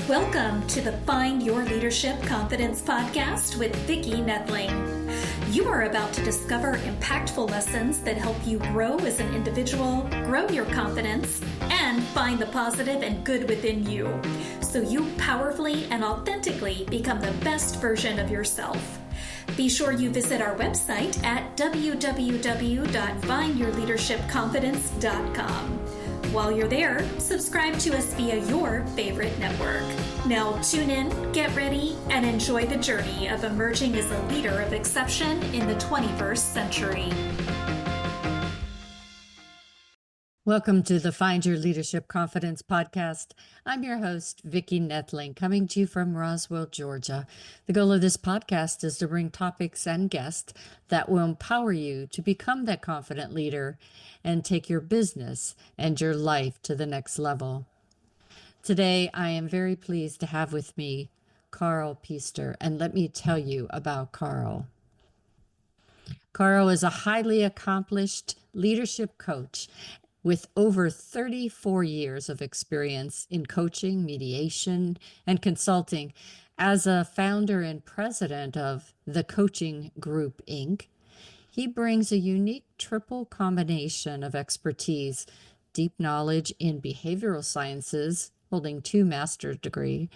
Welcome to the Find Your Leadership Confidence podcast with Vicki Noethling. You are about to discover impactful lessons that help you grow as an individual, grow your confidence, and find the positive and good within you, so you powerfully and authentically become the best version of yourself. Be sure you visit our website at www.findyourleadershipconfidence.com. While you're there, subscribe to us via your favorite network. Now tune in, get ready, and enjoy the journey of emerging as a leader of exception in the 21st century. Welcome to the Find Your Leadership Confidence podcast. I'm your host, Vicki Noethling, coming to you from Roswell, Georgia. The goal of this podcast is to bring topics and guests that will empower you to become that confident leader and take your business and your life to the next level. Today, I am very pleased to have with me Karl Pister, and let me tell you about Karl. Karl is a highly accomplished leadership coach with over 34 years of experience in coaching, mediation, and consulting. As a founder and president of the Coaching Group, Inc., he brings a unique triple combination of expertise, deep knowledge in behavioral sciences, holding 2 master's degrees,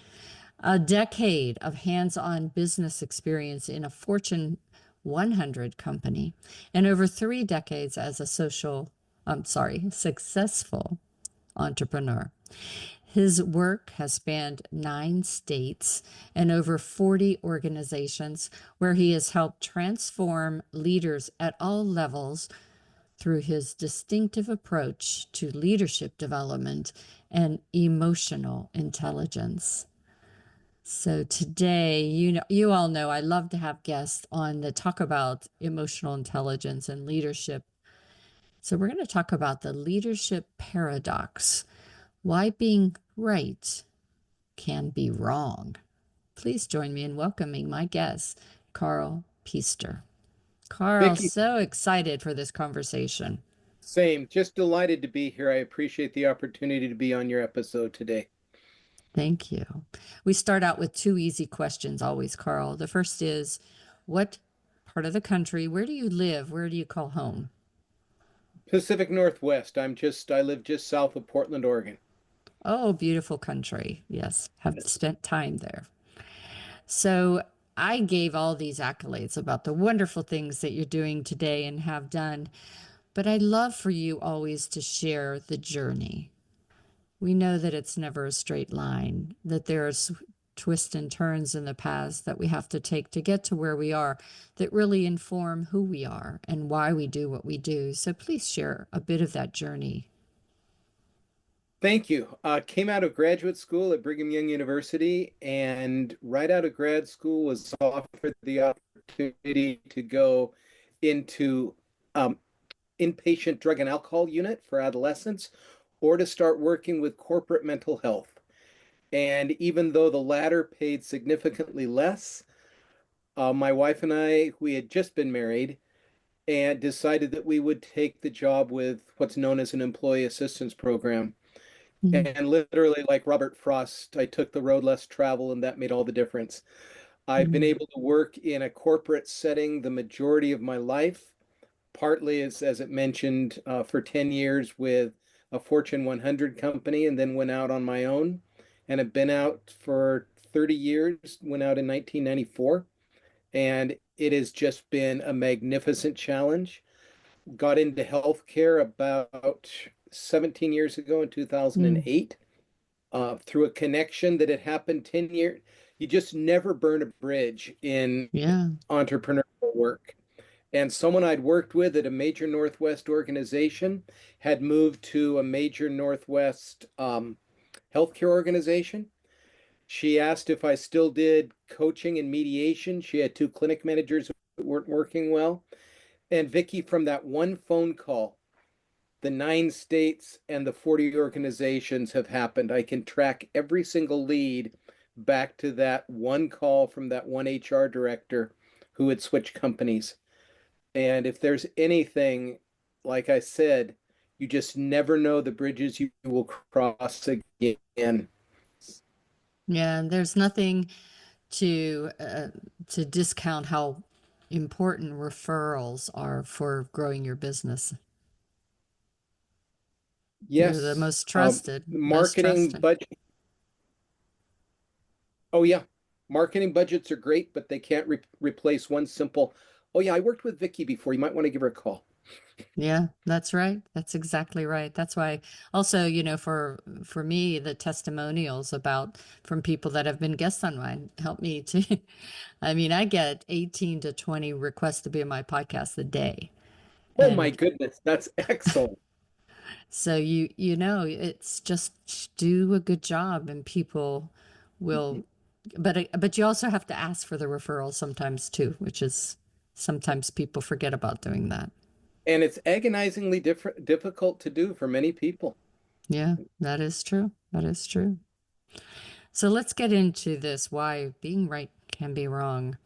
a decade of hands-on business experience in a Fortune 100 company, and over 3 decades as a successful entrepreneur. His work has spanned 9 states and over 40 organizations where he has helped transform leaders at all levels through his distinctive approach to leadership development and emotional intelligence. So today, you all know I love to have guests on that talk about emotional intelligence and leadership. So we're going to talk about the leadership paradox, why being right can be wrong. Please join me in welcoming my guest, Karl Pister. Karl, Vicki, so excited for this conversation. same. Just delighted to be here. I appreciate the opportunity to be on your episode today. Thank you. We start out with 2 easy questions always, Karl. The first is, what part of the country, where do you live? Where do you call home? Pacific Northwest. I live just south of Portland, Oregon. Oh, beautiful country. Yes, have spent time there. So I gave all these accolades about the wonderful things that you're doing today and have done, but I'd love for you always to share the journey. We know that it's never a straight line, that there's twists and turns in the past that we have to take to get to where we are that really inform who we are and why we do what we do. So please share a bit of that journey. Thank you. Came out of graduate school at Brigham Young University, and right out of grad school was offered the opportunity to go into inpatient drug and alcohol unit for adolescents, or to start working with corporate mental health. And even though the latter paid significantly less, my wife and I, we had just been married and decided that we would take the job with what's known as an employee assistance program. Mm-hmm. And literally, like Robert Frost, I took the road less traveled, and that made all the difference. I've been able to work in a corporate setting the majority of my life, partly as it mentioned, for 10 years with a Fortune 100 company, and then went out on my own, and have been out for 30 years, went out in 1994. And it has just been a magnificent challenge. Got into healthcare about 17 years ago in 2008, through a connection that had happened 10 years. You just never burn a bridge in entrepreneurial work. And someone I'd worked with at a major Northwest organization had moved to a major Northwest healthcare organization. She asked if I still did coaching and mediation. She had 2 clinic managers who weren't working well. And Vicki, from that one phone call, the 9 states and the 40 organizations have happened. I can track every single lead back to that one call from that one HR director who had switched companies. And if there's anything, like I said, you just never know the bridges you will cross again. Yeah, and there's nothing to discount how important referrals are for growing your business. They're the Yes. most trusted, most Marketing trusted. budget. Oh, yeah. Marketing budgets are great, but they can't replace one simple, oh, yeah, I worked with Vicki before. You might want to give her a call. Yeah, that's right. That's exactly right. That's why also, for me, the testimonials about from people that have been guests on mine help me to I mean, I get 18 to 20 requests to be on my podcast a day. Oh, my And goodness. That's excellent. so it's just do a good job and people will, but you also have to ask for the referrals sometimes too, which is sometimes people forget about doing that. And it's agonizingly difficult to do for many people. Yeah, that is true. That is true. So let's get into this why being right can be wrong.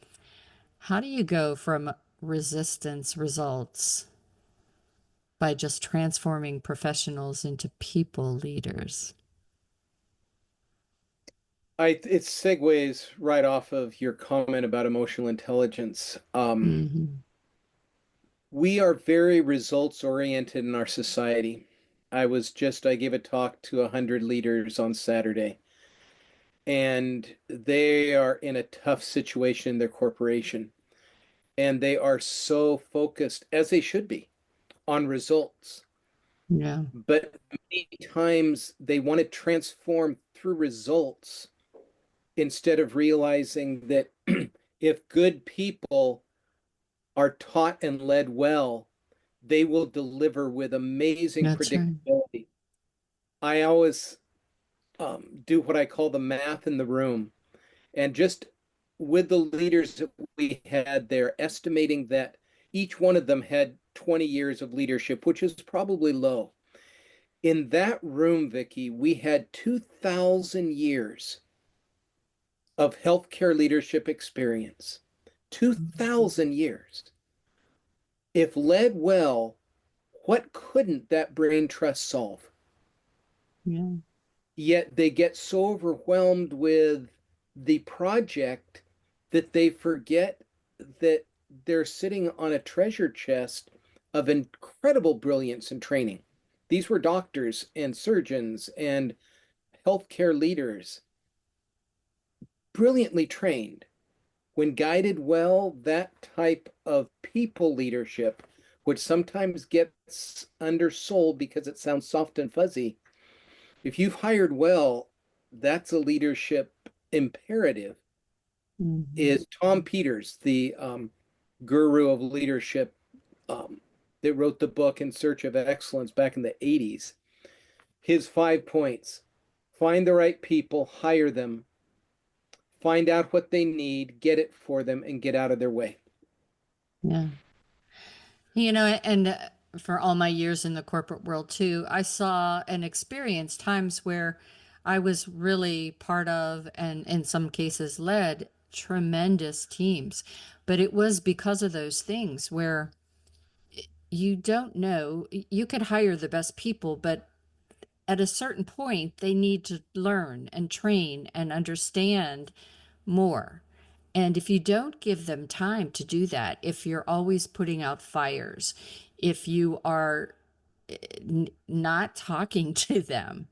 How do you go from resistance results by just transforming professionals into people leaders? It segues right off of your comment about emotional intelligence. Hmm. We are very results oriented in our society. I gave a talk to 100 leaders on Saturday, and they are in a tough situation in their corporation. And they are so focused, as they should be, on results. Yeah, But many times they want to transform through results instead of realizing that if good people are taught and led well, they will deliver with amazing that's right. predictability. I always do what I call the math in the room. And just with the leaders that we had there, estimating that each one of them had 20 years of leadership, which is probably low. In that room, Vicki, we had 2,000 years of healthcare leadership experience. 2,000 years. If led well, what couldn't that brain trust solve? Yeah, Yet they get so overwhelmed with the project that they forget that they're sitting on a treasure chest of incredible brilliance and training. These were doctors and surgeons and healthcare leaders, brilliantly trained. When guided well, that type of people leadership, which sometimes gets undersold because it sounds soft and fuzzy, if you've hired well, that's a leadership imperative. hmm, Is Tom Peters, the guru of leadership, um, that wrote the book In Search of Excellence back in the 80s. His 5 points: find the right people, hire them, find out what they need, get it for them, and get out of their way. yeah. And for all my years in the corporate world too, I saw and experienced times where I was really part of and in some cases led tremendous teams. But it was because of those things where you don't know, you could hire the best people, but at a certain point, they need to learn and train and understand more. And if you don't give them time to do that, if you're always putting out fires, if you are not talking to them,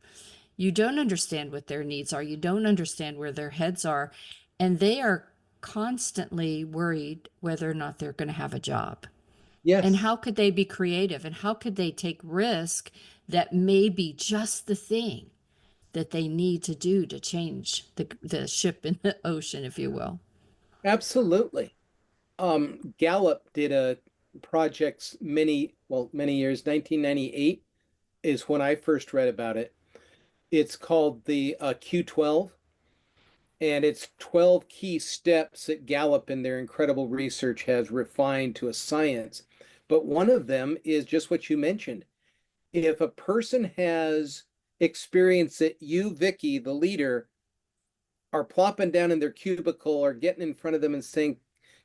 you don't understand what their needs are, you don't understand where their heads are, and they are constantly worried whether or not they're going to have a job. And Yes, how could they be creative and how could they take risk that may be just the thing that they need to do to change the ship in the ocean, if you will? absolutely. Gallup did a project many years. 1998 is when I first read about it. It's called the Q12, and it's 12 key steps that Gallup in their incredible research has refined to a science. But one of them is just what you mentioned. If a person has experience that you, Vicky, the leader, are plopping down in their cubicle or getting in front of them and saying,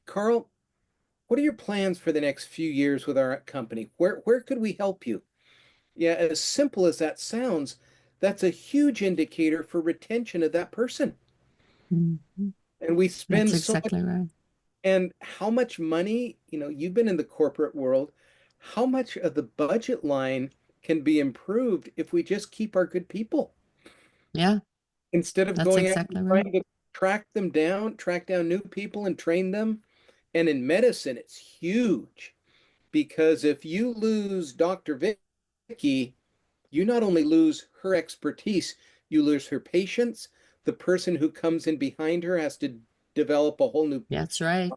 Karl, what are your plans for the next few years with our company? Where could we help you? Yeah, as simple as that sounds, that's a huge indicator for retention of that person. Mhm. And we That's spend so much. exactly right. And how much money, you've been in the corporate world, how much of the budget line can be improved if we just keep our good people Yeah, instead of that's going out and exactly right. trying to track down new people and train them. And in medicine, it's huge because if you lose Dr. Vicki, you not only lose her expertise, you lose her patients. The person who comes in behind her has to develop a whole new, That's right.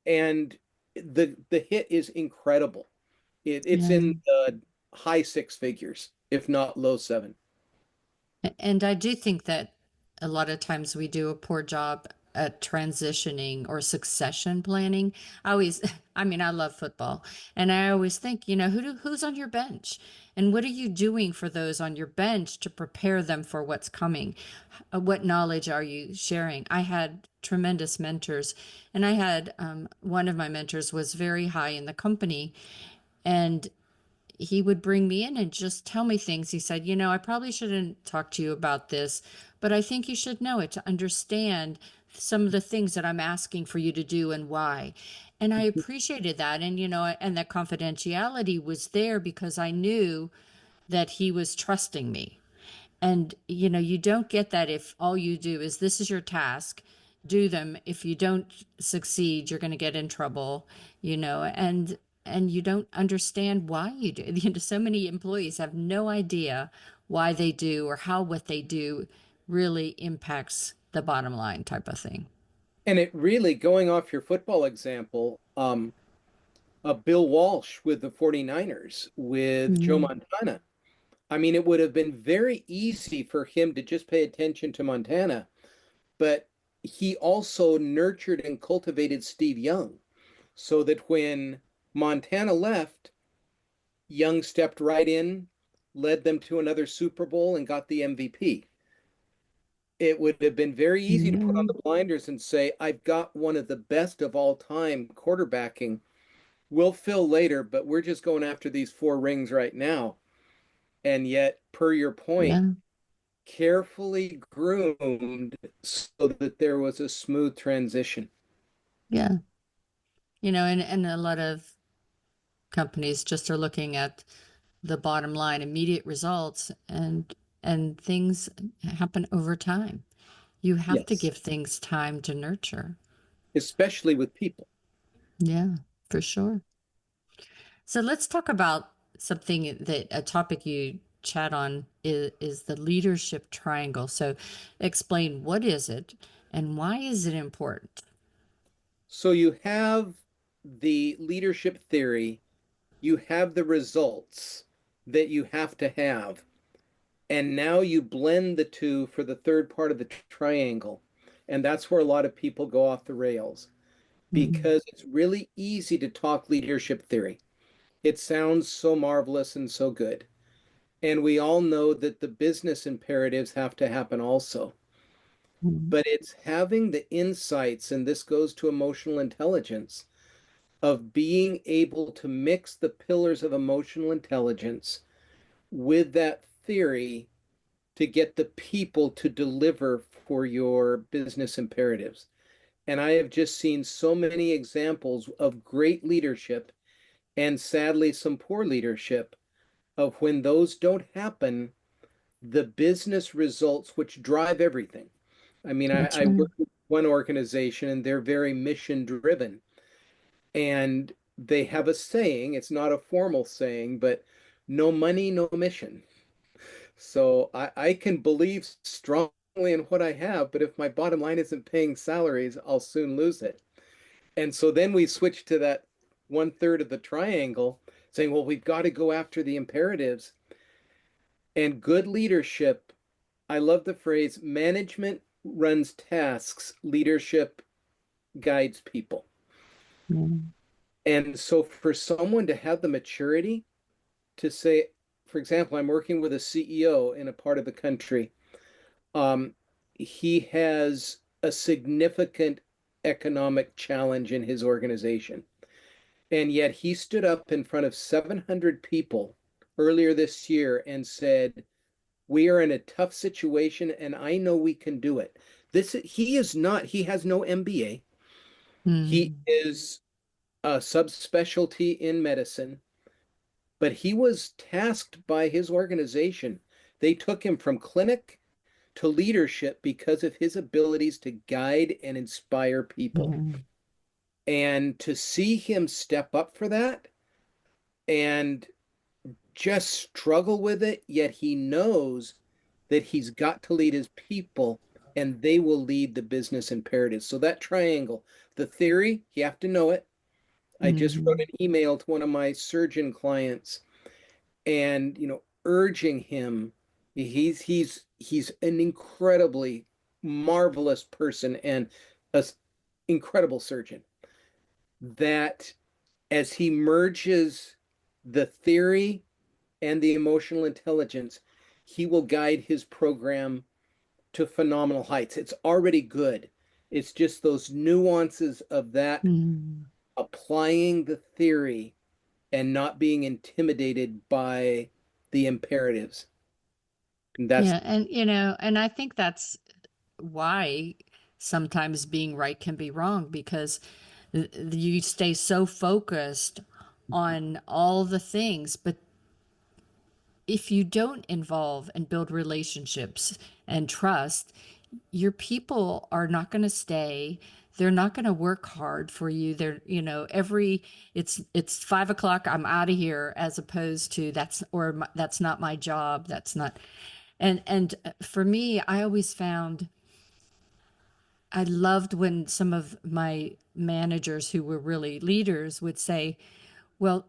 and the hit is incredible. It's Yeah. in the high six figures, if not low seven. And I do think that a lot of times we do a poor job at transitioning or succession planning. I always, I mean, I love football, and I always think, who's on your bench, and what are you doing for those on your bench to prepare them for what's coming? What knowledge are you sharing? I had tremendous mentors, and I had one of my mentors was very high in the company, and he would bring me in and just tell me things. He said, I probably shouldn't talk to you about this, but I think you should know it to understand some of the things that I'm asking for you to do and why. And I appreciated that. And, and that confidentiality was there because I knew that he was trusting me. And, you don't get that if all you do is this is your task, do them. If you don't succeed, you're going to get in trouble, and you don't understand why you do. So many employees have no idea why they do or how what they do really impacts the bottom line type of thing. And it really, going off your football example, Bill Walsh with the 49ers, with Joe Mhm. Montana. I mean, it would have been very easy for him to just pay attention to Montana, but he also nurtured and cultivated Steve Young so that when Montana left, Young stepped right in, led them to another Super Bowl, and got the MVP. It would have been very easy to put on Yeah, the blinders and say, I've got one of the best of all time quarterbacking. We'll fill later, but we're just going after these four rings right now. And yet, per your point, yeah, carefully groomed so that there was a smooth transition. yeah. And a lot of companies just are looking at the bottom line, immediate results, and things happen over time. You have to Yes, give things time to nurture. especially with people. Yeah, for sure. So let's talk about something that a topic you chat on is the leadership triangle. So explain what is it and why is it important? So you have the leadership theory, you have the results that you have to have. And now you blend the two for the third part of the triangle. And that's where a lot of people go off the rails Mhm. because it's really easy to talk leadership theory. It sounds so marvelous and so good. And we all know that the business imperatives have to happen also. Mhm. But it's having the insights, and this goes to emotional intelligence, of being able to mix the pillars of emotional intelligence with that theory to get the people to deliver for your business imperatives. And I have just seen so many examples of great leadership and sadly some poor leadership of when those don't happen, the business results, which drive everything. I mean, That's I right. work with one organization and they're very mission driven. And they have a saying, it's not a formal saying, but no money, no mission. So I can believe strongly in what I have, but if my bottom line isn't paying salaries, I'll soon lose it. And so then we switch to that one third of the triangle, saying, well, we've got to go after the imperatives. And good leadership, I love the phrase management runs tasks, leadership guides people. Yeah. And so for someone to have the maturity to say, for example, I'm working with a CEO in a part of the country. Um, he has a significant economic challenge in his organization. And yet he stood up in front of 700 people earlier this year and said, we are in a tough situation and I know we can do it. He is not, he has no MBA. He Mm, is a subspecialty in medicine, but he was tasked by his organization. They took him from clinic to leadership because of his abilities to guide and inspire people. mm, And to see him step up for that and just struggle with it, yet he knows that he's got to lead his people and they will lead the business imperatives. So that triangle, the theory, you have to know it. I just wrote mm. an email to one of my surgeon clients and, urging him. He's an incredibly marvelous person and an incredible surgeon that as he merges the theory and the emotional intelligence, he will guide his program to phenomenal heights. It's already good. It's just those nuances of that Mm. applying the theory and not being intimidated by the imperatives. And that's Yeah, and and I think that's why sometimes being right can be wrong because you stay so focused on all the things, but if you don't involve and build relationships and trust, your people are not going to stay. They're not going to work hard for you. They're, it's 5 o'clock. I'm out of here, as opposed to that's not my job. That's not. And for me, I always found I loved when some of my managers who were really leaders would say, well,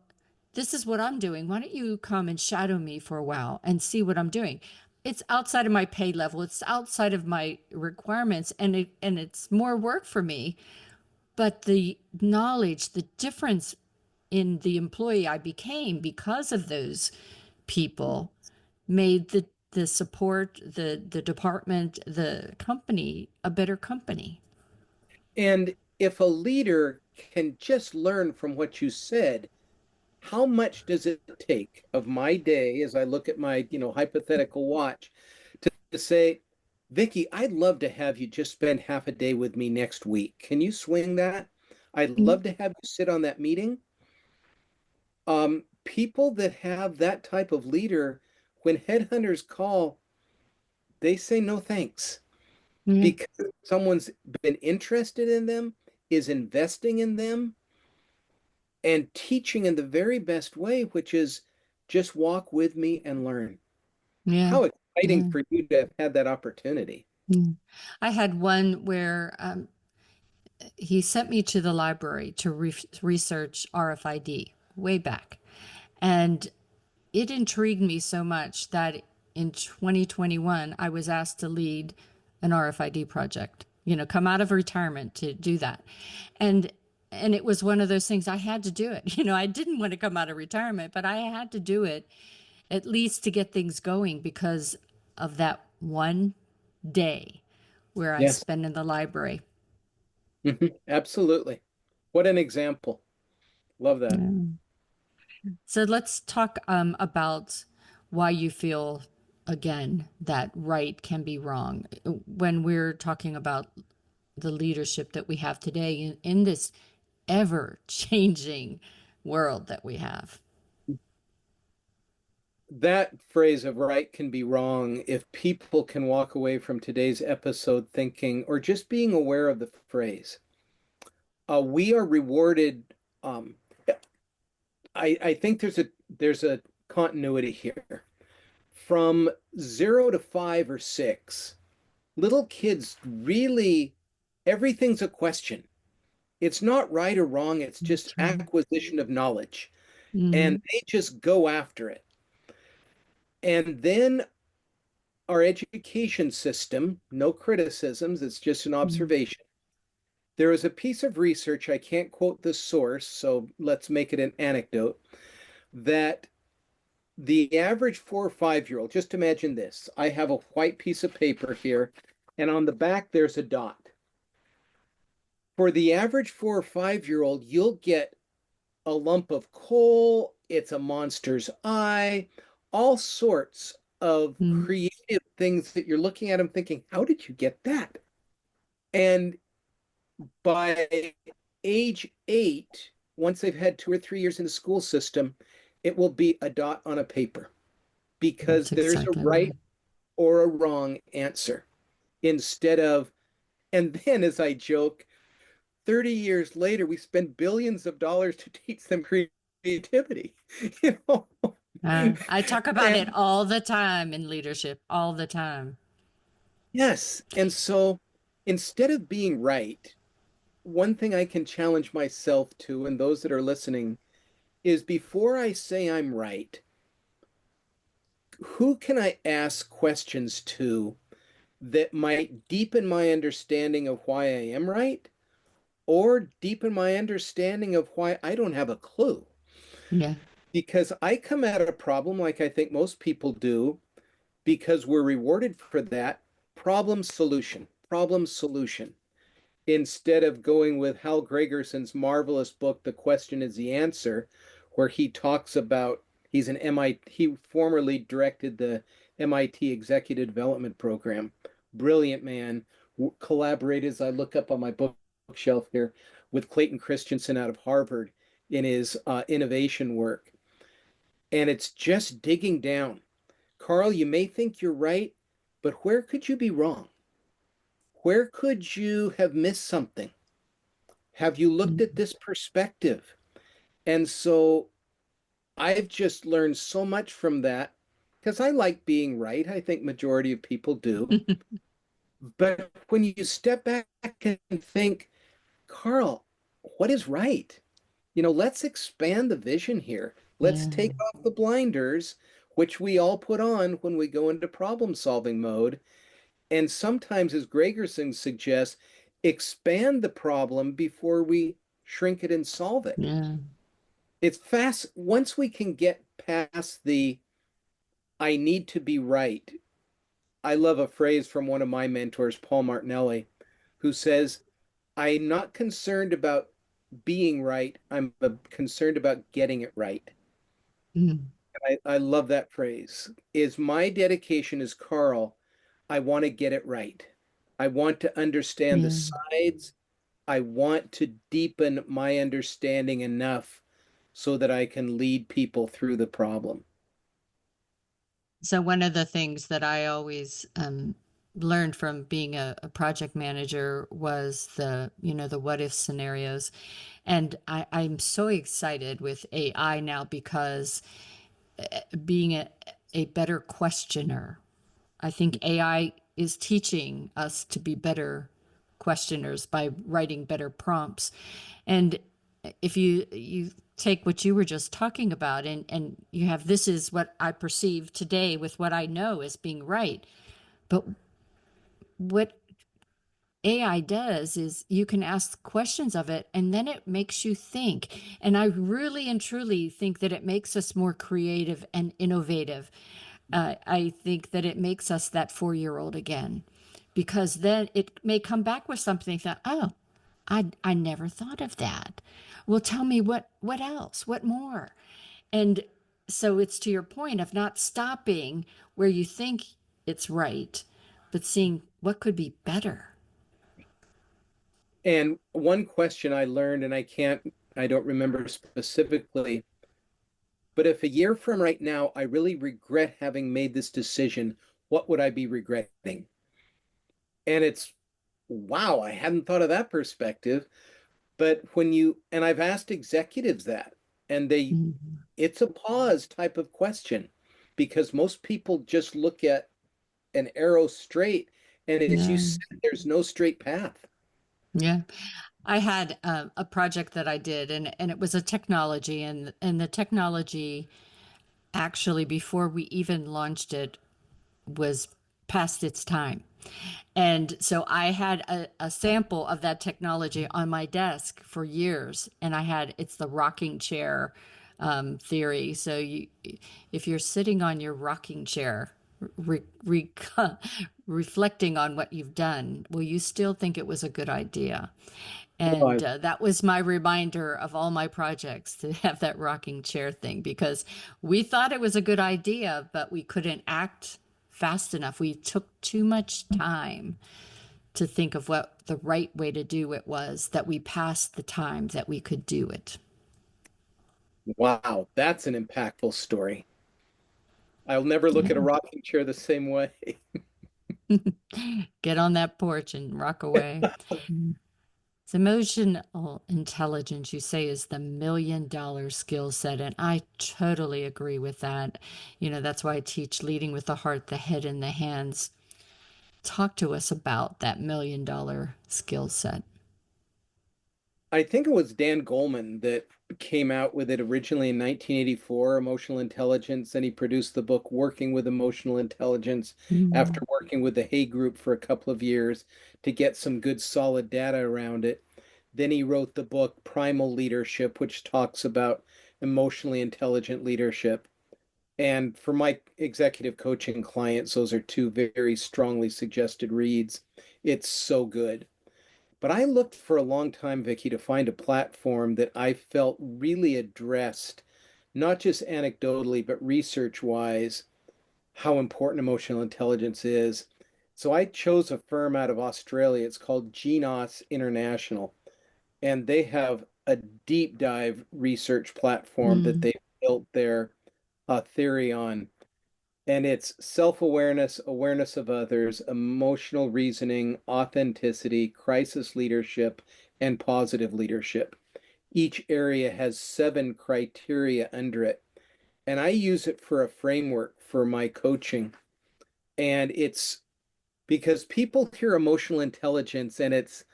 this is what I'm doing. Why don't you come and shadow me for a while and see what I'm doing? It's outside of my pay level. It's outside of my requirements, and it's more work for me. But the knowledge, the difference in the employee I became because of those people made the support, the department, the company a better company. and if a leader can just learn from what you said, how much does it take of my day as I look at my, hypothetical watch to say, Vicki, I'd love to have you just spend half a day with me next week. Can you swing that? I'd love to have you sit on that meeting. People that have that type of leader, when headhunters call, they say no thanks Yeah. because someone's been interested in them, is investing in them, and teaching in the very best way, which is just walk with me and learn. Yeah. How exciting Yeah. for you to have had that opportunity. Mm. I had one where he sent me to the library to research RFID way back. And it intrigued me so much that in 2021, I was asked to lead an RFID project, come out of retirement to do that. And and it was one of those things I had to do it. I didn't want to come out of retirement, but I had to do it at least to get things going because of that one day where I Yes. spent in the library. Absolutely. What an example. Love that. Yeah. So let's talk about why you feel again that right can be wrong when we're talking about the leadership that we have today in this ever changing world that we have. That phrase of right can be wrong if people can walk away from today's episode thinking or just being aware of the phrase. We are rewarded. Um, I think there's a continuity here. From 0 to 5 or 6, little kids really, everything's a question. It's not right or wrong, it's just That's right. acquisition of knowledge. And Mm, they just go after it. And then our education system, no criticisms, it's just an mm, observation. There is a piece of research, I can't quote the source, so let's make it an anecdote, that the average 4 or 5-year-old, just imagine this. I have a white piece of paper here, and on the back there's a dot. For the average 4 or 5-year-old, you'll get a lump of coal, it's a monster's eye, all sorts of mm, creative things that you're looking at them thinking, how did you get that? And by age 8, once they've had 2 or 3 years in the school system, it will be a dot on a paper That's because there's a exactly right right. or a wrong answer instead of, and then as I joke, 30 years later, we spend billions of dollars to teach them creativity, you know? I talk about it And all the time in leadership, all the time. yes, and so instead of being right, one thing I can challenge myself to, and those that are listening, is before I say I'm right, who can I ask questions to that might deepen my understanding of why I am right or deepen my understanding of why I don't have a clue? Yeah. Because I come at a problem like I think most people do, because we're rewarded for that problem solution, instead of going with Hal Gregerson's marvelous book, The Question is the Answer, where he talks about he's an MIT, he formerly directed the MIT Executive Development Program. Brilliant man. Collaborated, as I look up on my bookshelf here, with Clayton Christensen out of Harvard in his innovation work. And it's just digging down. Karl, you may think you're right, but where could you be wrong? Where could you have missed something? Have you looked at Mm. this perspective? And so I've just learned so much from that because I like being right. I think majority of people do. But when you step back and think, Karl, what is right? Let's expand the vision here. Let's Yeah. take off the blinders, which we all put on when we go into problem solving mode. And sometimes, as Gregerson suggests, expand the problem before we shrink it and solve it. Yeah. It's fast. Once we can get past the I need to be right. I love a phrase from one of my mentors, Paul Martinelli, who says, I'm not concerned about being right. I'm concerned about getting it right. Mm. I love that phrase. Is my dedication as Karl, I want to get it right. I want to understand the Yeah. sides. I want to deepen my understanding enough so that I can lead people through the problem. So one of the things that I always learned from being a project manager was the what if scenarios. And I'm so excited with AI now because being a better questioner, I think AI is teaching us to be better questioners by writing better prompts. And if you take what you were just talking about and you have this is what I perceive today with what I know as being right. But what AI does is you can ask questions of it and then it makes you think. And I really and truly think that it makes us more creative and innovative. I think that it makes us that 4-year-old again because then it may come back with something that, oh, I never thought of that. Well, tell me what else? What more? And so it's to your point of not stopping where you think it's right, but seeing what could be better. And one question I learned, and I don't remember specifically, but if a year from right now I really regret having made this decision, what would I be regretting? And it's, wow, I hadn't thought of that perspective. But and I've asked executives that, and Mhm. it's a pause type of question because most people just look at an arrow straight. And as you Yeah, said, there's no straight path. yeah. I had a project that I did, and it was a technology, and the technology actually before we even launched it was past its time. And so I had a sample of that technology on my desk for years, and it's the rocking chair theory. So if you're sitting on your rocking chair, re, re, reflecting on what you've done, will you still think it was a good idea? And Oh, that was my reminder of all my projects to have that rocking chair thing because we thought it was a good idea, but we couldn't act fast enough. We took too much time to think of what the right way to do it was, that we passed the time that we could do it. Wow, that's an impactful story. I'll never look at a Yeah. rocking chair the same way. Get on that porch and rock away. So emotional intelligence, you say, is the $1 million skill set. And I totally agree with that. That's why I teach leading with the heart, the head, and the hands. Talk to us about that $1 million skill set. I think it was Dan Goleman that came out with it originally in 1984, Emotional Intelligence, and he produced the book Working with Emotional Intelligence after Mm. working with the Hay Group for a couple of years to get some good solid data around it. Then he wrote the book Primal Leadership, which talks about emotionally intelligent leadership. And for my executive coaching clients, those are two very strongly suggested reads. It's so good. But I looked for a long time, Vicki, to find a platform that I felt really addressed, not just anecdotally, but research wise, how important emotional intelligence is. So I chose a firm out of Australia. It's called GNOS International, and they have a deep dive research platform that Mm. they built their theory on. And it's self-awareness, awareness of others, emotional reasoning, authenticity, crisis leadership, and positive leadership. Each area has 7 criteria under it. And I use it for a framework for my coaching. And it's because people hear emotional intelligence and it's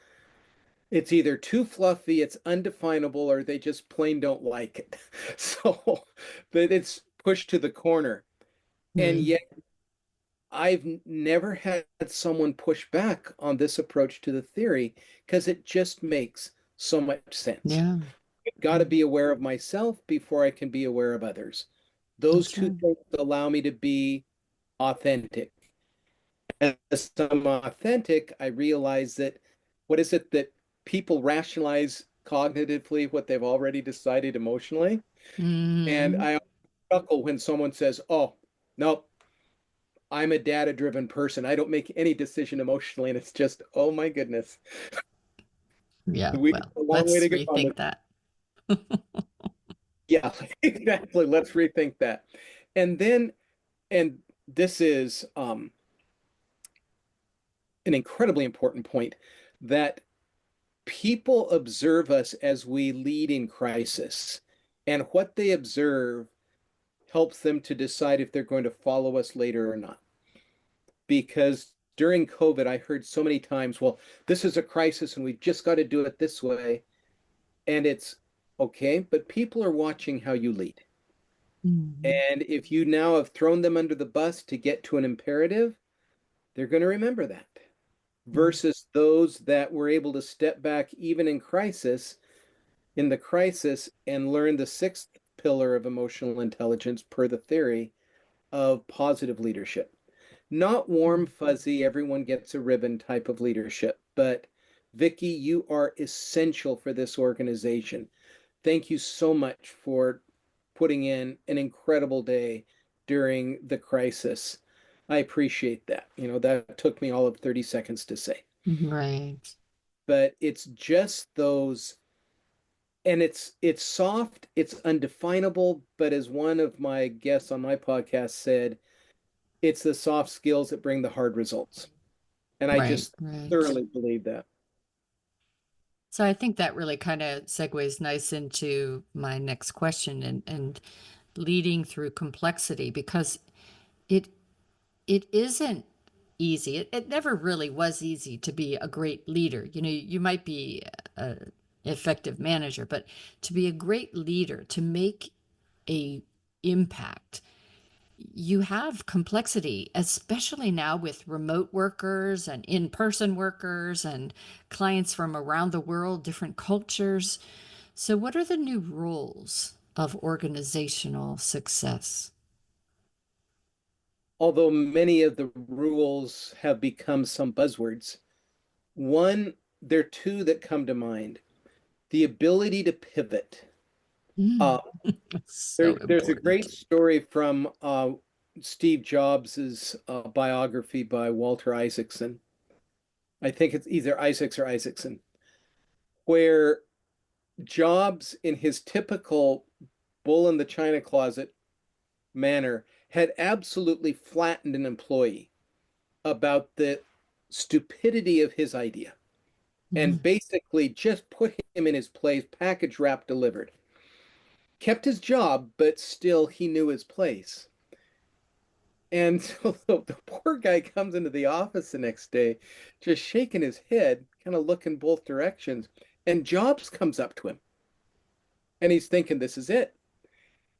either too fluffy, it's undefinable, or they just plain don't like it. So that it's pushed to the corner. And Mm. yet I've never had someone push back on this approach to the theory because it just makes so much sense. Yeah. I've got to Mm. be aware of myself before I can be aware of others. Those That's two right. things allow me to be authentic. As I'm authentic, I realize that what is it that people rationalize cognitively what they've already decided emotionally? And Mm. I chuckle when someone says, "Oh, nope, I'm a data-driven person. I don't make any decision emotionally." And it's just, oh my goodness. Yeah. We have Well, a long way let's to go on this. rethink that. Yeah, exactly. Let's rethink that. And then, and this is an incredibly important point, that people observe us as we lead in crisis. And what they observe helps them to decide if they're going to follow us later or not. Because during COVID, I heard so many times, well, this is a crisis and we've just got to do it this way. And it's okay, but people are watching how you lead. Mm. And if you now have thrown them under the bus to get to an imperative, they're going to remember that. Mm. Versus those that were able to step back even in crisis, in the crisis, and learn the sixth pillar of emotional intelligence per the theory of positive leadership. Not warm, Mm. fuzzy, everyone gets a ribbon type of leadership, but Vicki, you are essential for this organization. Thank you so much for putting in an incredible day during the crisis. I appreciate that. That took me all of 30 seconds to say. Right. But it's just those, and it's soft, it's undefinable, but as one of my guests on my podcast said, it's the soft skills that bring the hard results. And I Right. just Right. thoroughly believe that. So I think that really kind of segues nice into my next question, and leading through complexity, because it it isn't easy. It never really was easy to be a great leader. You might be an effective manager, but to be a great leader, to make a impact, you have complexity, especially now with remote workers and in-person workers and clients from around the world, different cultures. So what are the new rules of organizational success? Although many of the rules have become some buzzwords, there are two that come to mind. The ability to pivot. Uh, Mm, so there's a great important. story from Steve Jobs's biography by Walter Isaacson. I think it's either Isaacs or Isaacson, where Jobs, in his typical bull in the china closet manner, had absolutely flattened an employee about the stupidity of his idea and Mhm. basically just put him in his place, package wrap delivered. Kept his job, but still he knew his place. And so the poor guy comes into the office the next day, just shaking his head, kind of looking both directions. And Jobs comes up to him and he's thinking, this is it.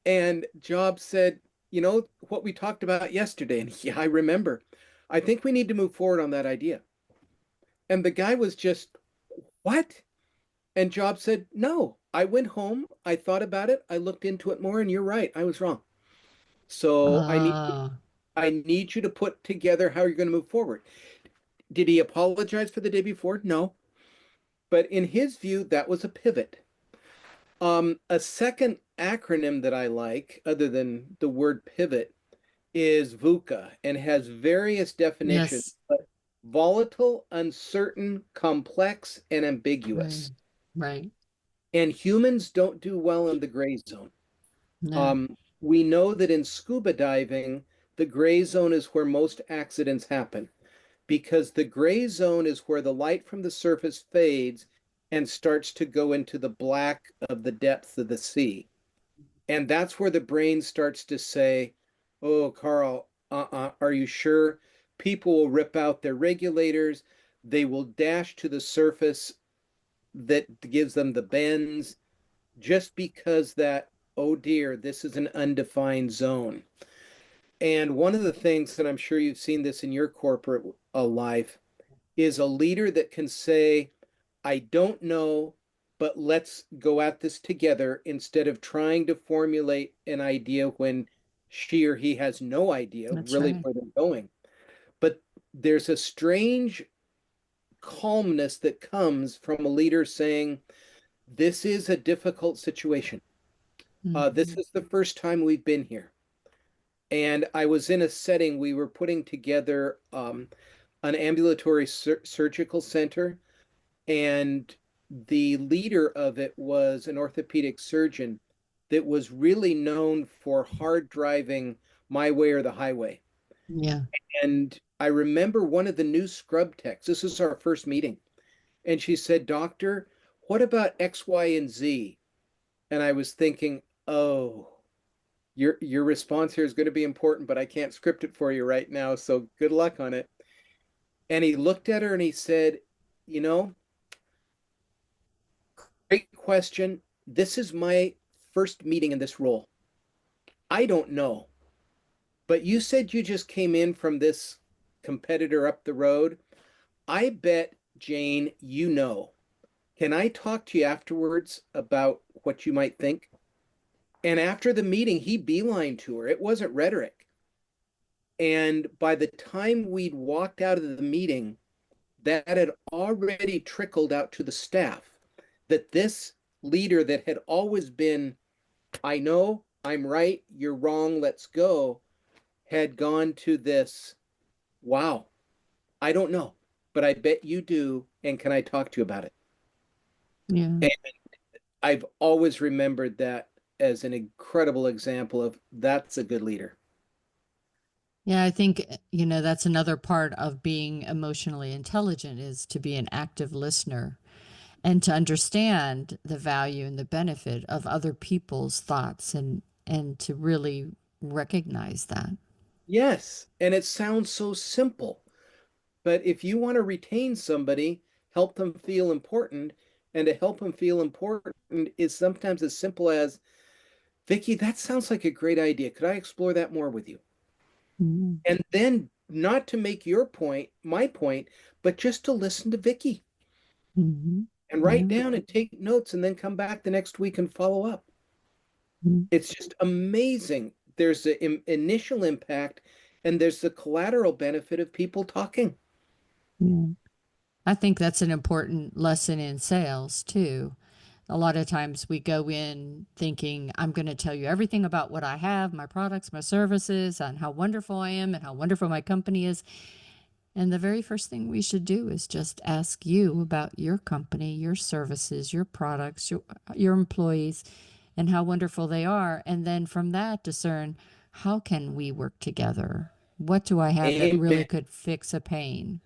And Jobs said, you know, what we talked about yesterday. And yeah, I remember. I think we need to move forward on that idea. And the guy was just, what? And Jobs said, no. I went home. I thought about it. I looked into it more. And you're right. I was wrong. So Oh, I need you to put together how you're going to move forward. Did he apologize for the day before? No. But in his view, that was a pivot. A second acronym that I like, other than the word pivot, is VUCA and has various definitions, yes. but volatile, uncertain, complex, and Right. ambiguous. Right. And humans don't do well in the gray zone. No. We know that in scuba diving, the gray zone is where most accidents happen because the gray zone is where the light from the surface fades and starts to go into the black of the depths of the sea. And that's where the brain starts to say, oh, Karl, are you sure? People will rip out their regulators. They will dash to the surface that gives them the bends just because that, oh dear, this is an undefined zone. And one of the things, and I'm sure you've seen this in your corporate life, is a leader that can say, I don't know, but let's go at this together instead of trying to formulate an idea when she or he has no idea That's really right. where they're going. But there's a strange calmness that comes from a leader saying, this is a difficult situation. This Mhm. is the first time we've been here. And I was in a setting, we were putting together an ambulatory surgical center, and the leader of it was an orthopedic surgeon that was really known for hard driving my way or the highway. Yeah. And I remember one of the new scrub techs, this is our first meeting, and she said, Doctor, what about X, Y, and Z? And I was thinking, oh, your response here is going to be important, but I can't script it for you right now, so good luck on it. And he looked at her and he said, you know, great question. This is my first meeting in this role. I don't know, but you said you just came in from this competitor up the road. I bet, Jane, you know. Can I talk to you afterwards about what you might think? And after the meeting, he beelined to her. It wasn't rhetoric. And by the time we'd walked out of the meeting, that had already trickled out to the staff that this leader that had always been, I know, I'm right, you're wrong, let's go, had gone to this, wow, I don't know, but I bet you do. And can I talk to you about it? Yeah. And I've always remembered that as an incredible example of that's a good leader. Yeah, I think, that's another part of being emotionally intelligent is to be an active listener and to understand the value and the benefit of other people's thoughts and to really recognize that. Yes. And it sounds so simple, but if you want to retain somebody, help them feel important. And to help them feel important is sometimes as simple as, Vicki, that sounds like a great idea. Could I explore that more with you? Mhm. And then not to make your point, my point, but just to listen to Vicki Mhm. and write Yeah. down and take notes and then come back the next week and follow up. Mhm. It's just amazing. There's the initial impact and there's the collateral benefit of people talking. Yeah. I think that's an important lesson in sales too. A lot of times we go in thinking, I'm going to tell you everything about what I have, my products, my services, and how wonderful I am and how wonderful my company is. And the very first thing we should do is just ask you about your company, your services, your products, your employees, and how wonderful they are. And then from that, discern how can we work together? What do I have that really Amen. could fix a pain?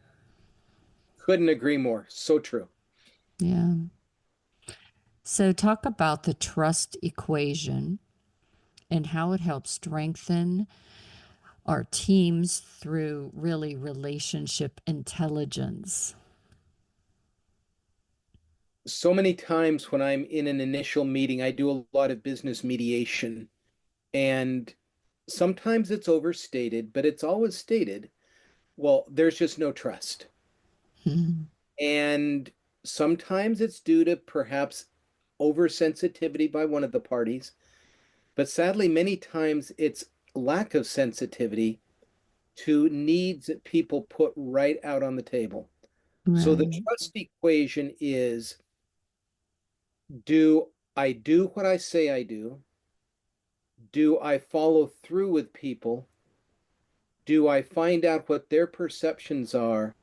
Couldn't agree more. So true. Yeah. So, talk about the trust equation and how it helps strengthen our teams through really relationship intelligence. So many times when I'm in an initial meeting, I do a lot of business mediation, and sometimes it's overstated, but it's always stated, well, there's just no trust. Hmm. And sometimes it's due to perhaps oversensitivity by one of the parties, but sadly, many times it's lack of sensitivity to needs that people put right out on the table. So the Right. trust equation is, do I do what I say I do? Do I follow through with people? Do I find out what their perceptions are?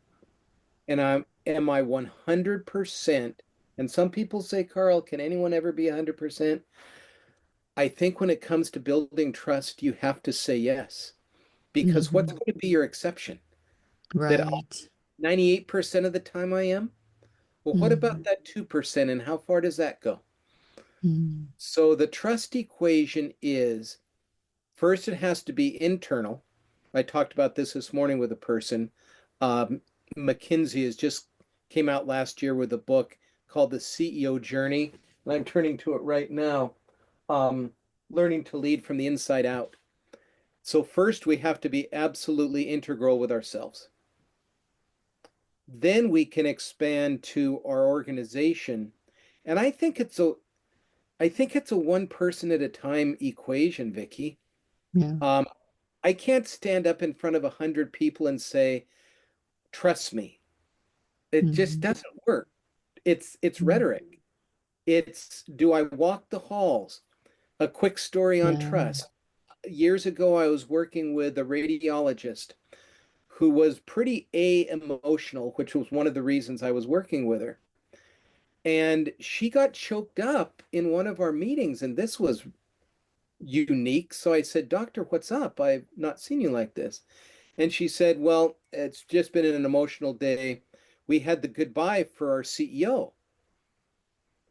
And am I 100%? And some people say, Karl, can anyone ever be 100%? I think when it comes to building trust, you have to say yes. Because what's Hmm. going to be your exception? That Right. 98% of the time I am? Well, what about Hmm. that 2%, and how far does that go? Hmm. So the trust equation is, first, it has to be internal. I talked about this morning with a person. Um, McKinsey has just came out last year with a book called The CEO Journey, and I'm turning to it right now. Um, Learning to lead from the inside out. So first, we have to be absolutely integral with ourselves. Then we can expand to our organization, and I think it's a one person at a time equation, Vicki. Yeah. Um, I can't stand up in front of 100 people and say, trust me. It just Hmm. doesn't work. It's rhetoric. It's, do I walk the halls? A quick story on Yeah. trust. Years ago, I was working with a radiologist who was pretty emotional, which was one of the reasons I was working with her. And she got choked up in one of our meetings, and this was unique. So I said, Doctor, what's up? I've not seen you like this. And she said, well, it's just been an emotional day. We had the goodbye for our CEO.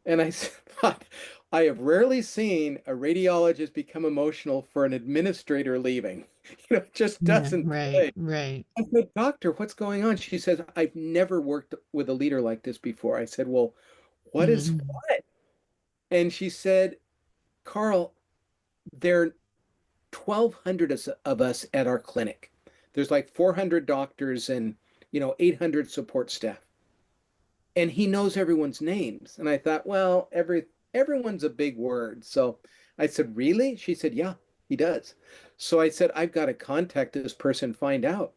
And I thought, I have rarely seen a radiologist become emotional for an administrator leaving. It just Yeah. doesn't Right. play. Right. I said, Doctor, what's going on? She says, I've never worked with a leader like this before. I said, well, what is Hmm. what? And she said, Karl, there are 1,200 of us at our clinic. There's like 400 doctors and 800 support staff, and he knows everyone's names. And I thought, well, everyone's a big word. So I said, really? She said, yeah, he does. So I said, I've got to contact this person, find out.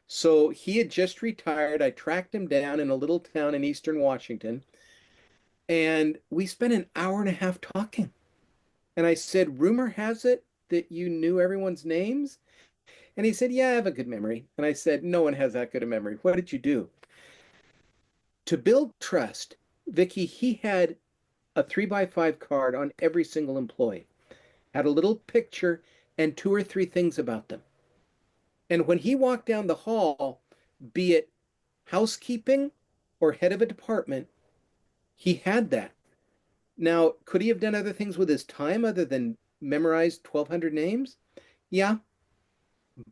So he had just retired. I tracked him down in a little town in eastern Washington, and we spent an hour and a half talking. And I said, rumor has it that you knew everyone's names? And he said, yeah, I have a good memory. And I said, no one has that good a memory. What did you do? To build trust, Vicki, he had a 3x5 card on every single employee, had a little picture and two or three things about them. And when he walked down the hall, be it housekeeping or head of a department, he had that. Now, could he have done other things with his time other than memorize 1,200 names? Yeah,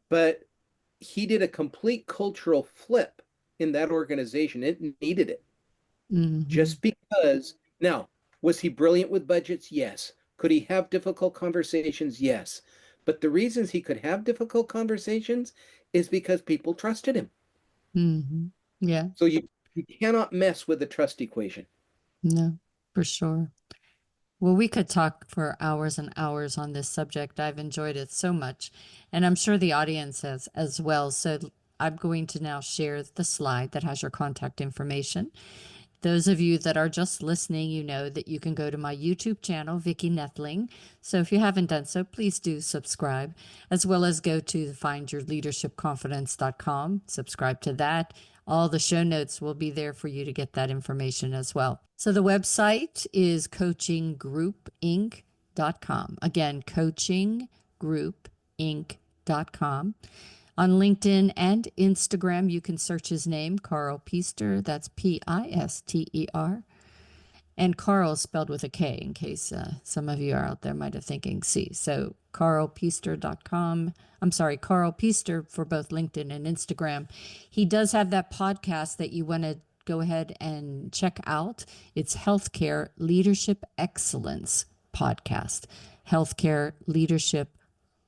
but he did a complete cultural flip in that organization. It needed it Hmm. just because. Now, was he brilliant with budgets? Yes. Could he have difficult conversations? Yes. But the reasons he could have difficult conversations is because people trusted him. Hmm. Yeah. So you cannot mess with the trust equation. No, for sure. Well, we could talk for hours and hours on this subject. I've enjoyed it so much, and I'm sure the audience has as well. So I'm going to now share the slide that has your contact information. Those of you that are just listening, you know that you can go to my YouTube channel, Vicki Noethling. So if you haven't done so, please do subscribe, as well as go to findyourleadershipconfidence.com, subscribe to that. All the show notes will be there for you to get that information as well. So the website is coachinggroupinc.com. Again, coachinggroupinc.com. On LinkedIn and Instagram, you can search his name, Karl Pister. That's Pister. And Karl spelled with a K, in case some of you are out there might have thinking C. So karlpister.com. I'm sorry, Karl Pister for both LinkedIn and Instagram. He does have that podcast that you want to go ahead and check out. It's Healthcare Leadership Excellence Podcast. Healthcare Leadership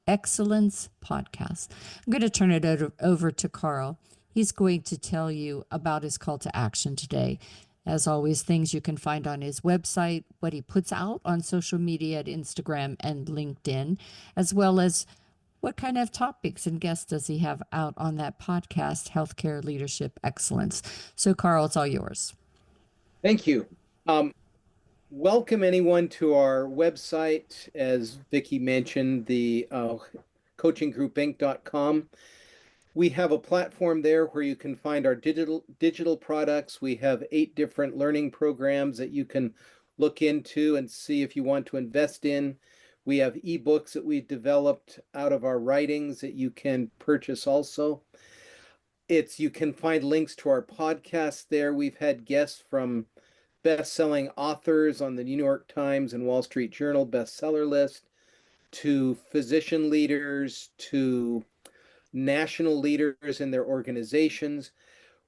Excellence Podcast. I'm going to turn it over to Karl. He's going to tell you about his call to action today. As always, things you can find on his website, what he puts out on social media at Instagram and LinkedIn, as well as what kind of topics and guests does he have out on that podcast, Healthcare Leadership Excellence. So, Karl, it's all yours. Thank you. Welcome anyone to our website. As Vicki mentioned, the coachinggroupinc.com. We have a platform there where you can find our digital products. We have 8 different learning programs that you can look into and see if you want to invest in. We have ebooks that we've developed out of our writings that you can purchase also. You can find links to our podcast there. We've had guests from best-selling authors on the New York Times and Wall Street Journal bestseller list, to physician leaders, to national leaders in their organizations.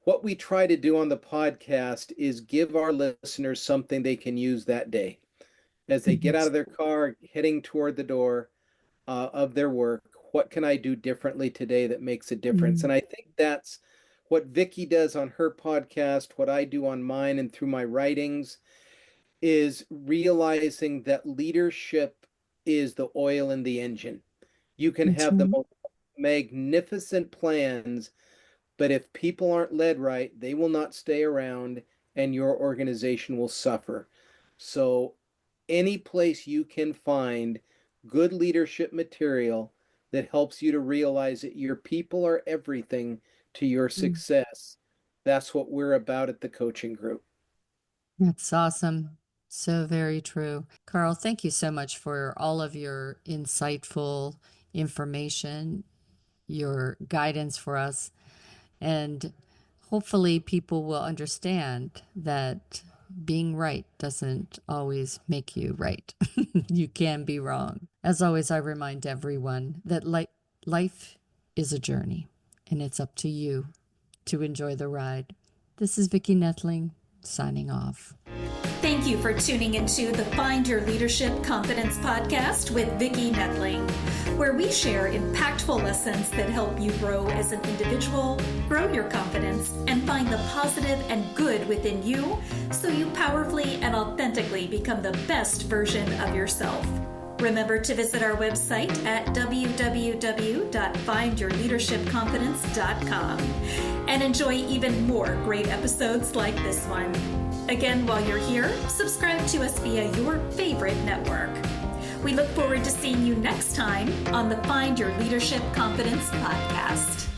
What we try to do on the podcast is give our listeners something they can use that day. As they get out of their car, heading toward the door of their work, what can I do differently today that makes a difference? And I think that's what Vicki does on her podcast, what I do on mine and through my writings, is realizing that leadership is the oil in the engine. You can have the most magnificent plans, but if people aren't led right, they will not stay around and your organization will suffer. So any place you can find good leadership material that helps you to realize that your people are everything to your success, that's what we're about at the coaching group. That's awesome. So very true. Karl, thank you so much for all of your insightful information, your guidance for us, and hopefully people will understand that being right doesn't always make you right. You can be wrong. As always, I remind everyone that life is a journey, and it's up to you to enjoy the ride. This is Vicki Noethling, signing off. Thank you for tuning into the Find Your Leadership Confidence podcast with Vicki Noethling, where we share impactful lessons that help you grow as an individual, grow your confidence, and find the positive and good within you so you powerfully and authentically become the best version of yourself. Remember to visit our website at www.findyourleadershipconfidence.com and enjoy even more great episodes like this one. Again, while you're here, subscribe to us via your favorite network. We look forward to seeing you next time on the Find Your Leadership Confidence podcast.